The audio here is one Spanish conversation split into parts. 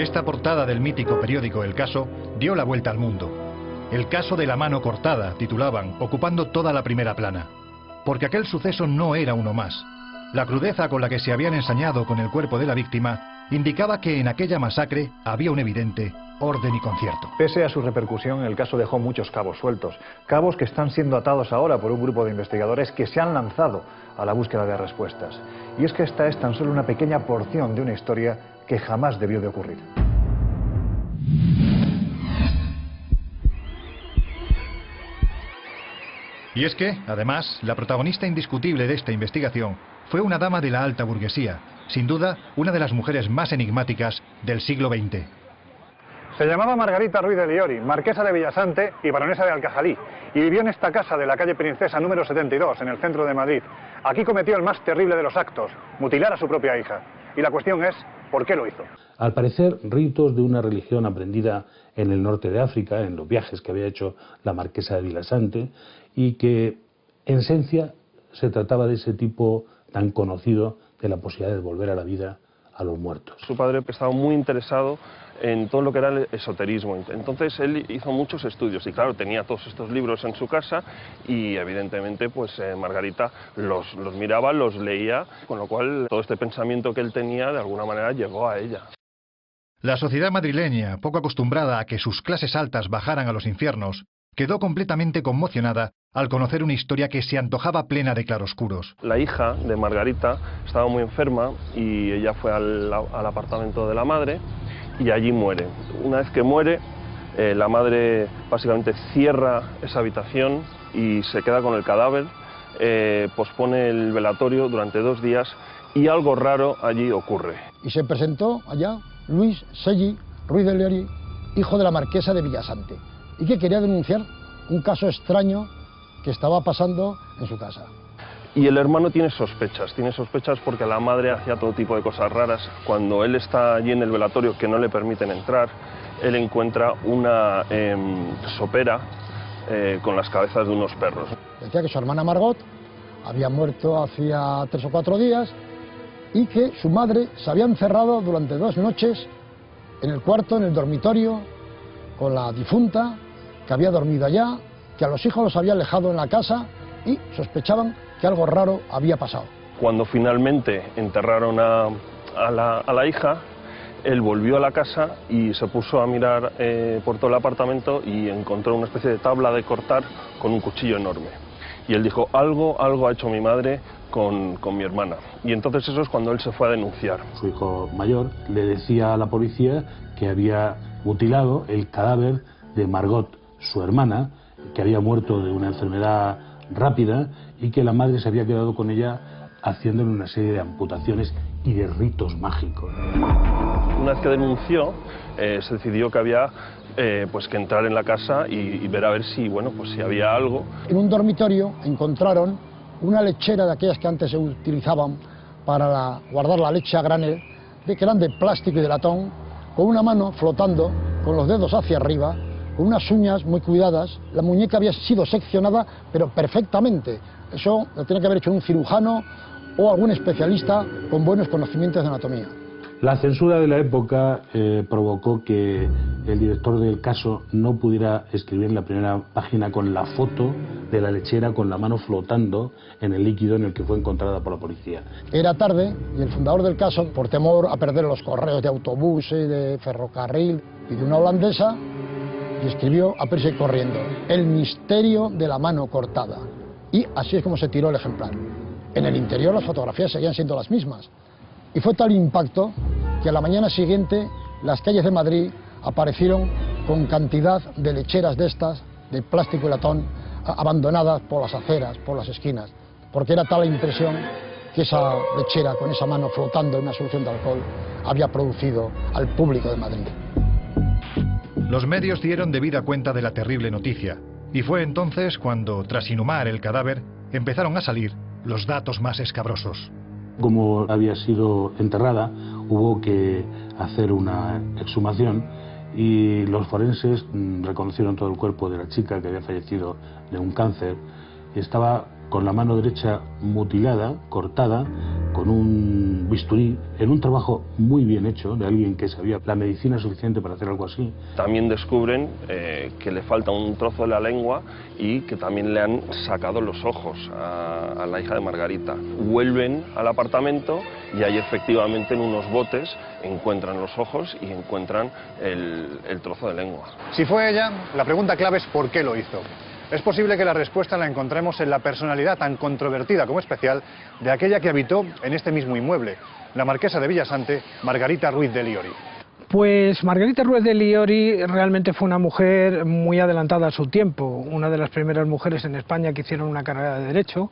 Esta portada del mítico periódico El Caso dio la vuelta al mundo. El caso de la mano cortada, titulaban, ocupando toda la primera plana. Porque aquel suceso no era uno más. La crudeza con la que se habían ensañado con el cuerpo de la víctima indicaba que en aquella masacre había un evidente orden y concierto. Pese a su repercusión, el caso dejó muchos cabos sueltos. Cabos que están siendo atados ahora por un grupo de investigadores que se han lanzado a la búsqueda de respuestas. Y es que esta es tan solo una pequeña porción de una historia que jamás debió de ocurrir. Y es que, además, la protagonista indiscutible de esta investigación fue una dama de la alta burguesía, sin duda una de las mujeres más enigmáticas del siglo XX. Se llamaba Margarita Ruiz de Liori, marquesa de Villasante y baronesa de Alcajalí, y vivió en esta casa de la calle Princesa número 72, en el centro de Madrid. Aquí cometió el más terrible de los actos, mutilar a su propia hija. Y la cuestión es, ¿por qué lo hizo? Al parecer, ritos de una religión aprendida en el norte de África, en los viajes que había hecho la marquesa de Villasante, y que, en esencia, se trataba de ese tipo tan conocido de la posibilidad de volver a la vida a los muertos. Su padre estaba muy interesado en todo lo que era el esoterismo, entonces él hizo muchos estudios y claro, tenía todos estos libros en su casa y evidentemente pues Margarita los miraba, los leía, con lo cual todo este pensamiento que él tenía de alguna manera llegó a ella. La sociedad madrileña, poco acostumbrada a que sus clases altas bajaran a los infiernos, quedó completamente conmocionada al conocer una historia que se antojaba plena de claroscuros. La hija de Margarita estaba muy enferma y ella fue al apartamento de la madre y allí muere. Una vez que muere, la madre básicamente cierra esa habitación y se queda con el cadáver, pospone el velatorio durante 2 días y algo raro allí ocurre. Y se presentó allá Luis Seggi Ruiz de Liori, hijo de la marquesa de Villasante, y que quería denunciar un caso extraño que estaba pasando en su casa. Y el hermano tiene sospechas porque la madre hacía todo tipo de cosas raras. Cuando él está allí en el velatorio, que no le permiten entrar, él encuentra una sopera con las cabezas de unos perros. Decía que su hermana Margot había muerto hacía 3 o 4 días y que su madre se había encerrado durante 2 noches en el cuarto, en el dormitorio, con la difunta, que había dormido allá, que a los hijos los había alejado en la casa y sospechaban que algo raro había pasado. Cuando finalmente enterraron a la hija, él volvió a la casa y se puso a mirar por todo el apartamento y encontró una especie de tabla de cortar con un cuchillo enorme. Y él dijo, algo ha hecho mi madre con mi hermana. Y entonces eso es cuando él se fue a denunciar. Su hijo mayor le decía a la policía que había mutilado el cadáver de Margot, su hermana, que había muerto de una enfermedad rápida y que la madre se había quedado con ella haciéndole una serie de amputaciones y de ritos mágicos. Una vez que denunció, se decidió que había pues que entrar en la casa y ver a ver si, bueno, pues si había algo. En un dormitorio encontraron una lechera de aquellas que antes se utilizaban para guardar la leche a granel, que eran de plástico y de latón, con una mano flotando, con los dedos hacia arriba, con unas uñas muy cuidadas. La muñeca había sido seccionada, pero perfectamente. Eso lo tiene que haber hecho un cirujano o algún especialista con buenos conocimientos de anatomía. La censura de la época provocó que el director del caso no pudiera escribir en la primera página con la foto de la lechera con la mano flotando en el líquido en el que fue encontrada por la policía. Era tarde y el fundador del caso, por temor a perder los correos de autobuses, de ferrocarril y de una holandesa, y escribió a prisa y corriendo, el misterio de la mano cortada. Y así es como se tiró el ejemplar. En el interior las fotografías seguían siendo las mismas. Y fue tal impacto que a la mañana siguiente las calles de Madrid aparecieron con cantidad de lecheras de estas, de plástico y latón, abandonadas por las aceras, por las esquinas, porque era tal la impresión que esa lechera con esa mano flotando en una solución de alcohol había producido al público de Madrid. Los medios dieron debida cuenta de la terrible noticia, y fue entonces cuando, tras inhumar el cadáver, empezaron a salir los datos más escabrosos. Como había sido enterrada, hubo que hacer una exhumación y los forenses reconocieron todo el cuerpo de la chica que había fallecido de un cáncer y estaba con la mano derecha mutilada, cortada, con un bisturí, en un trabajo muy bien hecho de alguien que sabía la medicina suficiente para hacer algo así. También descubren que le falta un trozo de la lengua y que también le han sacado los ojos a la hija de Margarita. Vuelven al apartamento y ahí efectivamente en unos botes encuentran los ojos y encuentran el trozo de lengua. Si fue ella, la pregunta clave es ¿por qué lo hizo? Es posible que la respuesta la encontremos en la personalidad tan controvertida como especial de aquella que habitó en este mismo inmueble, la marquesa de Villasante, Margarita Ruiz de Liori. Pues Margarita Ruiz de Liori realmente fue una mujer muy adelantada a su tiempo, una de las primeras mujeres en España que hicieron una carrera de Derecho,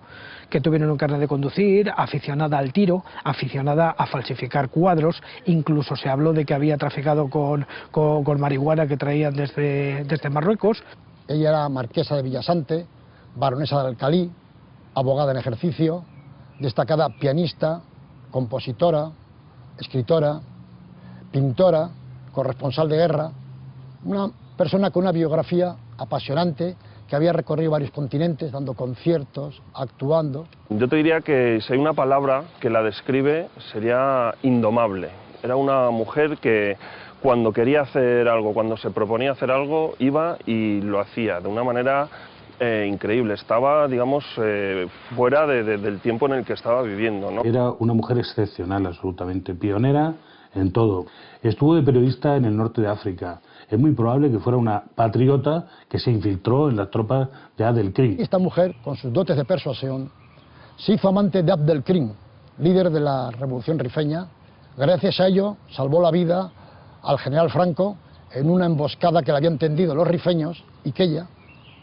que tuvieron un carnet de conducir, aficionada al tiro, aficionada a falsificar cuadros, incluso se habló de que había traficado con marihuana que traían desde Marruecos. Ella era marquesa de Villasante, baronesa de Alcalí, abogada en ejercicio, destacada pianista, compositora, escritora, pintora, corresponsal de guerra, una persona con una biografía apasionante que había recorrido varios continentes, dando conciertos, actuando. Yo te diría que si hay una palabra que la describe sería indomable. Era una mujer que cuando quería hacer algo, cuando se proponía hacer algo, iba y lo hacía de una manera increíble. Estaba, digamos, fuera del tiempo en el que estaba viviendo, ¿no? Era una mujer excepcional, absolutamente, pionera en todo. Estuvo de periodista en el norte de África. Es muy probable que fuera una patriota que se infiltró en las tropas de Abdelkrim. Esta mujer, con sus dotes de persuasión, se hizo amante de Abdelkrim, líder de la Revolución Rifeña. Gracias a ello, salvó la vida al general Franco en una emboscada que le habían tendido los rifeños y que ella,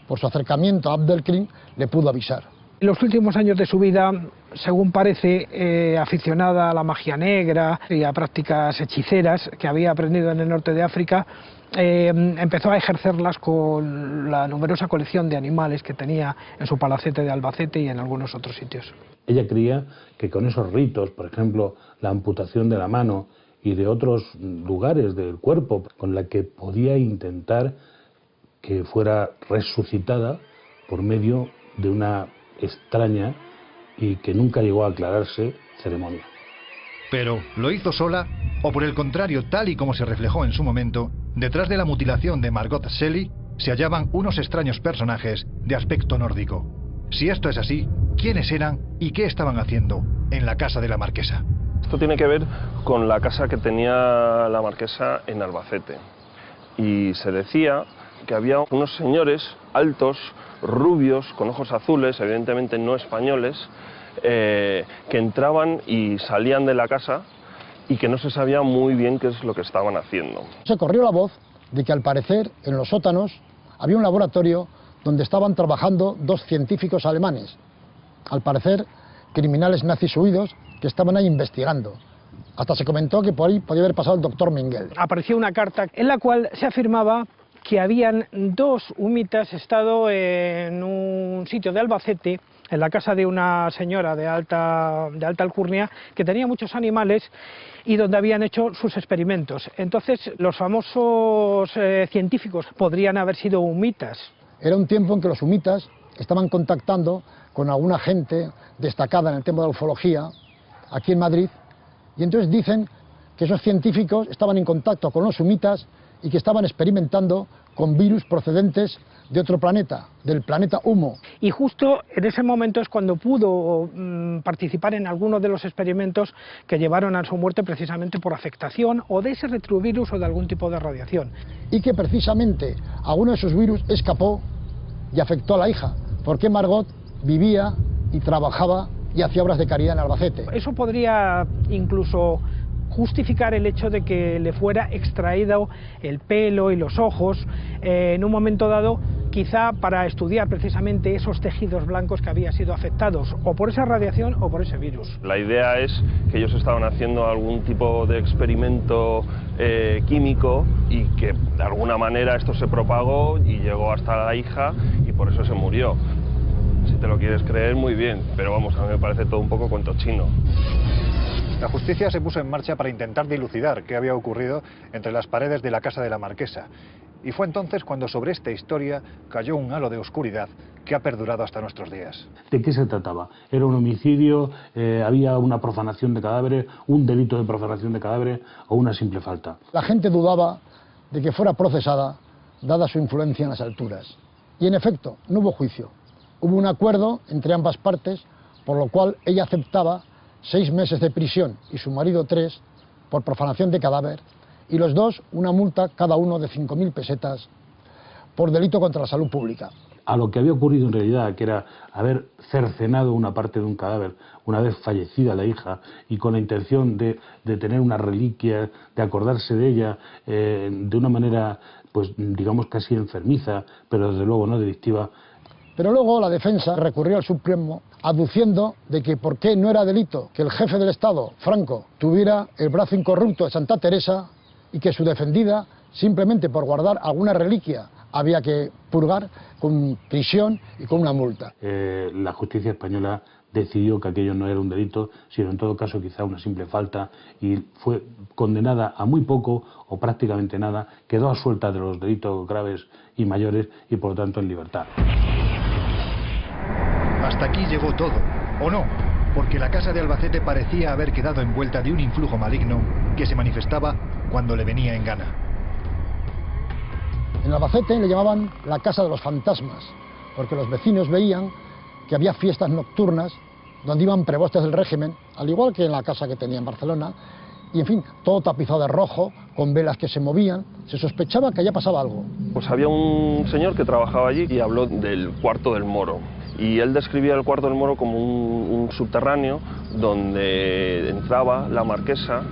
por su acercamiento a Abdelkrim, le pudo avisar. En los últimos años de su vida, según parece, aficionada a la magia negra y a prácticas hechiceras que había aprendido en el norte de África, empezó a ejercerlas con la numerosa colección de animales que tenía en su palacete de Albacete y en algunos otros sitios. Ella creía que con esos ritos, por ejemplo, la amputación de la mano y de otros lugares del cuerpo, con la que podía intentar que fuera resucitada por medio de una extraña y que nunca llegó a aclararse ceremonia. Pero, ¿lo hizo sola? ¿O por el contrario, tal y como se reflejó en su momento, detrás de la mutilación de Margot Shelley se hallaban unos extraños personajes de aspecto nórdico? Si esto es así, ¿quiénes eran y qué estaban haciendo en la casa de la marquesa? Esto tiene que ver con la casa que tenía la marquesa en Albacete. Y se decía que había unos señores altos, rubios, con ojos azules, evidentemente no españoles, que entraban y salían de la casa y que no se sabía muy bien qué es lo que estaban haciendo. Se corrió la voz de que al parecer en los sótanos había un laboratorio donde estaban trabajando dos científicos alemanes, al parecer criminales nazis huidos que estaban ahí investigando. Hasta se comentó que por ahí podía haber pasado el doctor Mengele. Apareció una carta en la cual se afirmaba que habían dos humitas estado en un sitio de Albacete, en la casa de una señora de alta alcurnia, que tenía muchos animales y donde habían hecho sus experimentos. Entonces, los famosos científicos podrían haber sido humitas. Era un tiempo en que los humitas estaban contactando con alguna gente destacada en el tema de la ufología, aquí en Madrid, y entonces dicen que esos científicos estaban en contacto con los humitas y que estaban experimentando con virus procedentes de otro planeta, del planeta Humo. Y justo en ese momento es cuando pudo participar en algunos de los experimentos que llevaron a su muerte precisamente por afectación o de ese retrovirus o de algún tipo de radiación. Y que precisamente alguno de esos virus escapó y afectó a la hija, porque Margot vivía y trabajaba y hacía obras de caridad en Albacete. Eso podría incluso justificar el hecho de que le fuera extraído el pelo y los ojos en un momento dado, quizá para estudiar precisamente esos tejidos blancos que habían sido afectados o por esa radiación o por ese virus. La idea es que ellos estaban haciendo algún tipo de experimento químico y que de alguna manera esto se propagó y llegó hasta la hija y por eso se murió. Si te lo quieres creer, muy bien, pero vamos, a mí me parece todo un poco cuento chino. La justicia se puso en marcha para intentar dilucidar qué había ocurrido entre las paredes de la casa de la marquesa. Y fue entonces cuando sobre esta historia cayó un halo de oscuridad que ha perdurado hasta nuestros días. ¿De qué se trataba? ¿Era un homicidio? ¿Había una profanación de cadáveres? ¿Un delito de profanación de cadáveres? ¿O una simple falta? La gente dudaba de que fuera procesada, dada su influencia en las alturas. Y en efecto, no hubo juicio. Hubo un acuerdo entre ambas partes, por lo cual ella aceptaba 6 meses de prisión y su marido 3 por profanación de cadáver, y los dos una multa cada uno de 5.000 pesetas por delito contra la salud pública. A lo que había ocurrido en realidad, que era haber cercenado una parte de un cadáver una vez fallecida la hija y con la intención de tener una reliquia, de acordarse de ella de una manera, pues digamos casi enfermiza, pero desde luego no delictiva. Pero luego la defensa recurrió al Supremo aduciendo de que por qué no era delito que el jefe del Estado, Franco, tuviera el brazo incorrupto de Santa Teresa y que su defendida, simplemente por guardar alguna reliquia, había que purgar con prisión y con una multa. La justicia española decidió que aquello no era un delito, sino en todo caso quizá una simple falta, y fue condenada a muy poco o prácticamente nada, quedó absuelta de los delitos graves y mayores y por lo tanto en libertad. Hasta aquí llegó todo, ¿o no? Porque la casa de Albacete parecía haber quedado envuelta de un influjo maligno que se manifestaba cuando le venía en gana. En Albacete le llamaban la Casa de los Fantasmas, porque los vecinos veían que había fiestas nocturnas donde iban prebostes del régimen, al igual que en la casa que tenía en Barcelona, y en fin, todo tapizado de rojo, con velas que se movían. Se sospechaba que allá pasaba algo. Pues había un señor que trabajaba allí y habló del cuarto del Moro. Y él describía el cuarto del Moro como un subterráneo donde entraba la marquesa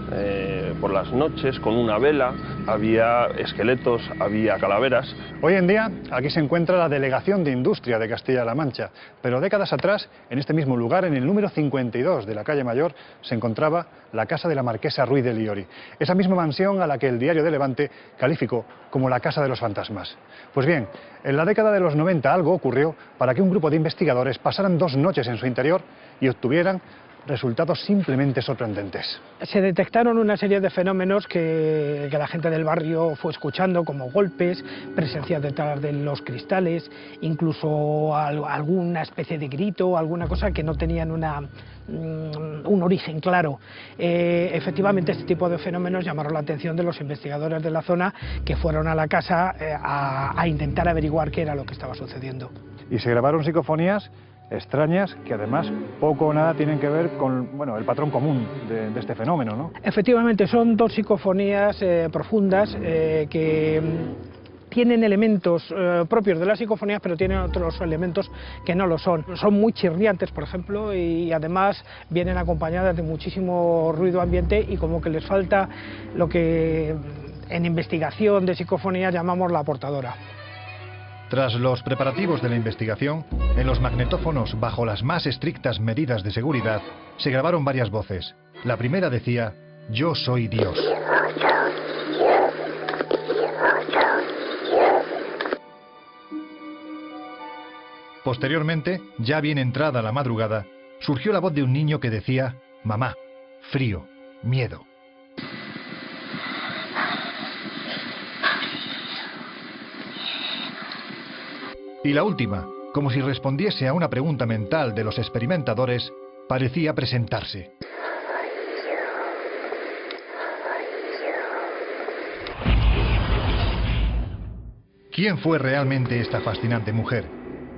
por las noches con una vela, había esqueletos, había calaveras. Hoy en día aquí se encuentra la Delegación de Industria de Castilla-La Mancha, pero décadas atrás, en este mismo lugar, en el número 52 de la calle Mayor, se encontraba la casa de la marquesa Ruiz de Liori, esa misma mansión a la que el Diario de Levante calificó como la Casa de los Fantasmas. Pues bien, en la década de los 90 algo ocurrió para que un grupo de investigadores pasaran 2 noches en su interior y obtuvieran resultados simplemente sorprendentes. Se detectaron una serie de fenómenos que la gente del barrio fue escuchando, como golpes, presencia detrás de los cristales, incluso alguna especie de grito, alguna cosa que no tenían un origen claro. Efectivamente, este tipo de fenómenos llamaron la atención de los investigadores de la zona, que fueron a la casa a intentar averiguar qué era lo que estaba sucediendo. Y se grabaron psicofonías extrañas que además poco o nada tienen que ver con el patrón común de este fenómeno, ¿no? Efectivamente, son 2 psicofonías profundas que tienen elementos propios de las psicofonías, pero tienen otros elementos que no lo son. Son muy chirriantes, por ejemplo, y además vienen acompañadas de muchísimo ruido ambiente y como que les falta lo que en investigación de psicofonía llamamos la portadora. Tras los preparativos de la investigación, en los magnetófonos, bajo las más estrictas medidas de seguridad, se grabaron varias voces. La primera decía: "Yo soy Dios". Posteriormente, ya bien entrada la madrugada, surgió la voz de un niño que decía: "Mamá, frío, miedo". Y la última, como si respondiese a una pregunta mental de los experimentadores, parecía presentarse. ¿Quién fue realmente esta fascinante mujer?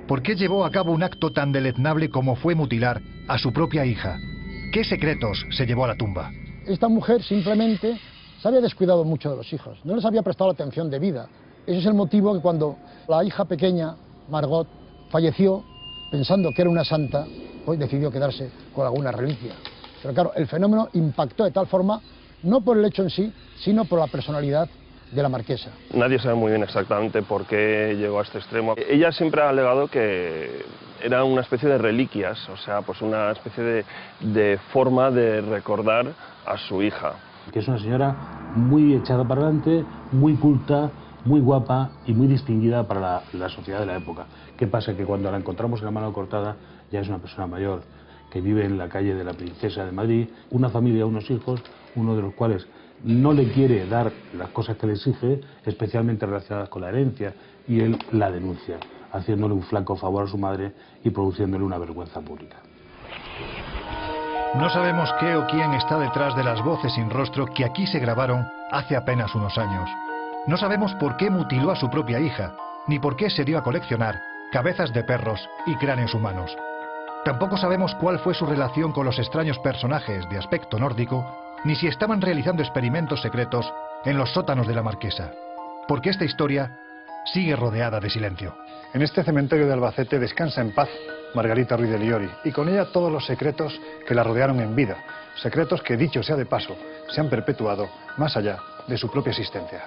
¿Por qué llevó a cabo un acto tan deleznable como fue mutilar a su propia hija? ¿Qué secretos se llevó a la tumba? Esta mujer simplemente se había descuidado mucho de los hijos, no les había prestado la atención debida. Ese es el motivo que cuando la hija pequeña, Margot, falleció, pensando que era una santa, pues decidió quedarse con alguna reliquia. Pero claro, el fenómeno impactó de tal forma, no por el hecho en sí, sino por la personalidad de la marquesa. Nadie sabe muy bien exactamente por qué llegó a este extremo. Ella siempre ha alegado que era una especie de reliquias, o sea, pues una especie de forma de recordar a su hija. Que es una señora muy echada para adelante, muy culta, muy guapa y muy distinguida para la sociedad de la época. ¿Qué pasa? Que cuando la encontramos en la mano cortada ya es una persona mayor, que vive en la calle de la Princesa de Madrid, una familia, unos hijos, uno de los cuales no le quiere dar las cosas que le exige, especialmente relacionadas con la herencia, y él la denuncia, haciéndole un flaco favor a su madre y produciéndole una vergüenza pública. No sabemos qué o quién está detrás de las voces sin rostro que aquí se grabaron hace apenas unos años. No sabemos por qué mutiló a su propia hija, ni por qué se dio a coleccionar cabezas de perros y cráneos humanos. Tampoco sabemos cuál fue su relación con los extraños personajes de aspecto nórdico, ni si estaban realizando experimentos secretos en los sótanos de la marquesa, porque esta historia sigue rodeada de silencio. En este cementerio de Albacete descansa en paz Margarita Ruiz de Liori, y con ella todos los secretos que la rodearon en vida, secretos que, dicho sea de paso, se han perpetuado más allá de su propia existencia.